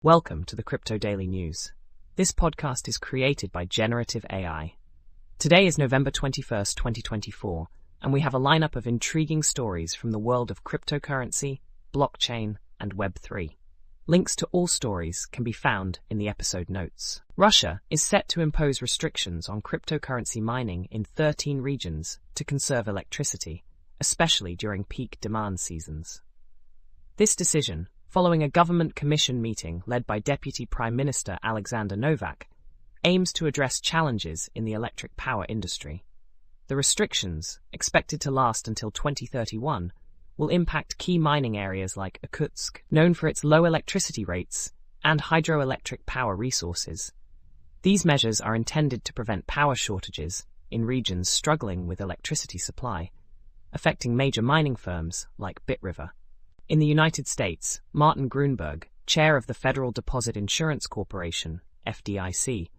Welcome to the Crypto Daily News. This podcast is created by Generative AI. Today is November 21st, 2024, and we have a lineup of intriguing stories from the world of cryptocurrency, blockchain, and Web3. Links to all stories can be found in the episode notes. Russia is set to impose restrictions on cryptocurrency mining in 13 regions to conserve electricity, especially during peak demand seasons. This decision, following a government commission meeting led by Deputy Prime Minister Alexander Novak, aims to address challenges in the electric power industry. The restrictions, expected to last until 2031, will impact key mining areas like Irkutsk, known for its low electricity rates, and hydroelectric power resources. These measures are intended to prevent power shortages in regions struggling with electricity supply, affecting major mining firms like Bit River. In the United States, Martin Gruenberg, chair of the Federal Deposit Insurance Corporation, FDIC,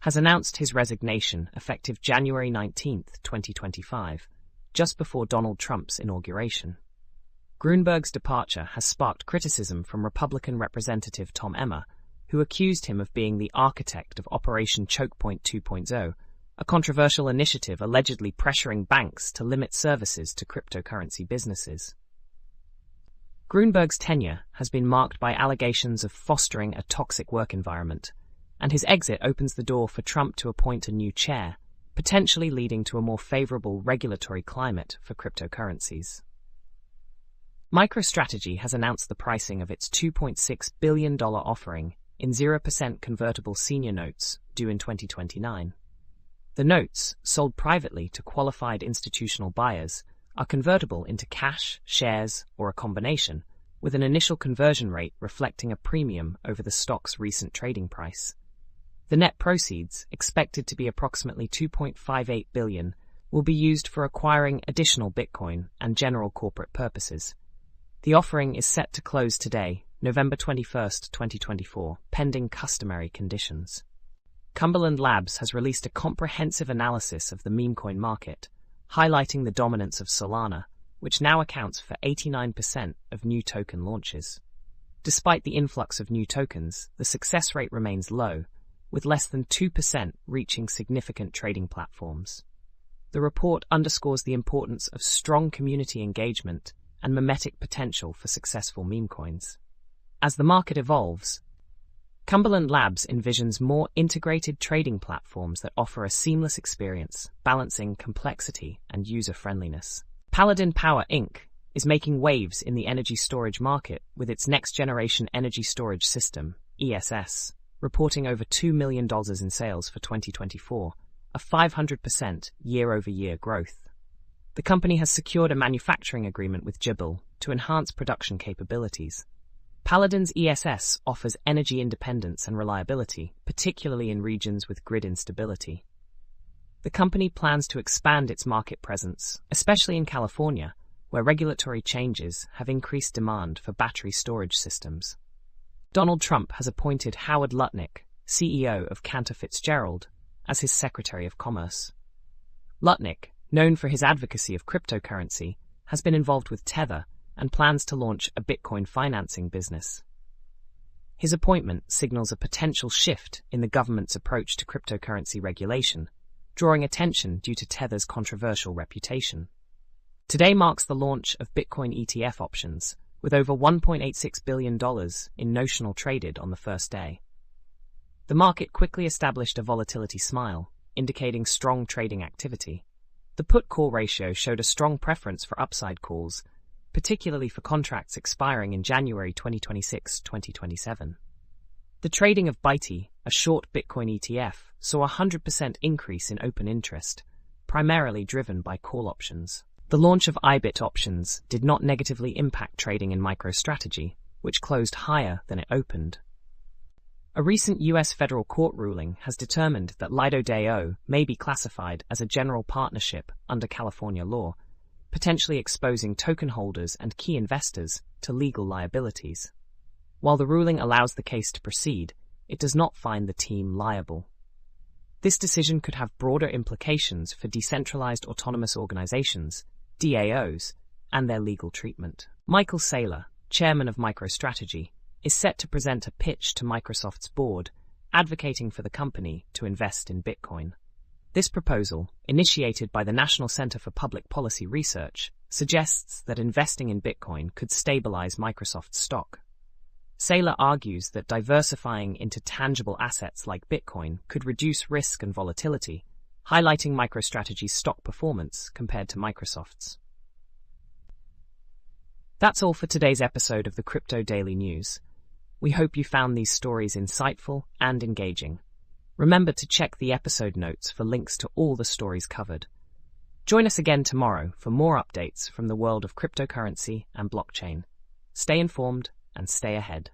has announced his resignation effective January 19, 2025, just before Donald Trump's inauguration. Gruenberg's departure has sparked criticism from Republican Representative Tom Emmer, who accused him of being the architect of Operation Chokepoint 2.0, a controversial initiative allegedly pressuring banks to limit services to cryptocurrency businesses. Gruenberg's tenure has been marked by allegations of fostering a toxic work environment, and his exit opens the door for Trump to appoint a new chair, potentially leading to a more favorable regulatory climate for cryptocurrencies. MicroStrategy has announced the pricing of its $2.6 billion offering in 0% convertible senior notes due in 2029. The notes, sold privately to qualified institutional buyers, are convertible into cash, shares, or a combination, with an initial conversion rate reflecting a premium over the stock's recent trading price. The net proceeds, expected to be approximately $2.58 billion, will be used for acquiring additional Bitcoin and general corporate purposes. The offering is set to close today, November 21st, 2024, pending customary conditions. Cumberland Labs has released a comprehensive analysis of the memecoin market, highlighting the dominance of Solana, which now accounts for 89% of new token launches. Despite the influx of new tokens, the success rate remains low, with less than 2% reaching significant trading platforms. The report underscores the importance of strong community engagement and memetic potential for successful meme coins. As the market evolves, Cumberland Labs envisions more integrated trading platforms that offer a seamless experience, balancing complexity and user-friendliness. Paladin Power, Inc. is making waves in the energy storage market with its next-generation energy storage system, ESS, reporting over $2 million in sales for 2024, a 500% year-over-year growth. The company has secured a manufacturing agreement with Jibble to enhance production capabilities. Paladin's ESS offers energy independence and reliability, particularly in regions with grid instability. The company plans to expand its market presence, especially in California, where regulatory changes have increased demand for battery storage systems. Donald Trump has appointed Howard Lutnick, CEO of Cantor Fitzgerald, as his Secretary of Commerce. Lutnick, known for his advocacy of cryptocurrency, has been involved with Tether and plans to launch a Bitcoin financing business. His appointment signals a potential shift in the government's approach to cryptocurrency regulation, drawing attention due to Tether's controversial reputation. Today marks the launch of Bitcoin ETF options, with over $1.86 billion in notional traded on the first day. The market quickly established a volatility smile, indicating strong trading activity. The put-call ratio showed a strong preference for upside calls, particularly for contracts expiring in January 2026-2027. The trading of BITE, a short Bitcoin ETF, saw a 100% increase in open interest, primarily driven by call options. The launch of IBIT options did not negatively impact trading in MicroStrategy, which closed higher than it opened. A recent U.S. federal court ruling has determined that Lido DAO may be classified as a general partnership under California law, potentially exposing token holders and key investors to legal liabilities. While the ruling allows the case to proceed, it does not find the team liable. This decision could have broader implications for decentralized autonomous organizations, DAOs, and their legal treatment. Michael Saylor, chairman of MicroStrategy, is set to present a pitch to Microsoft's board advocating for the company to invest in Bitcoin. This proposal, initiated by the National Center for Public Policy Research, suggests that investing in Bitcoin could stabilize Microsoft's stock. Saylor argues that diversifying into tangible assets like Bitcoin could reduce risk and volatility, highlighting MicroStrategy's stock performance compared to Microsoft's. That's all for today's episode of the Crypto Daily News. We hope you found these stories insightful and engaging. Remember to check the episode notes for links to all the stories covered. Join us again tomorrow for more updates from the world of cryptocurrency and blockchain. Stay informed and stay ahead.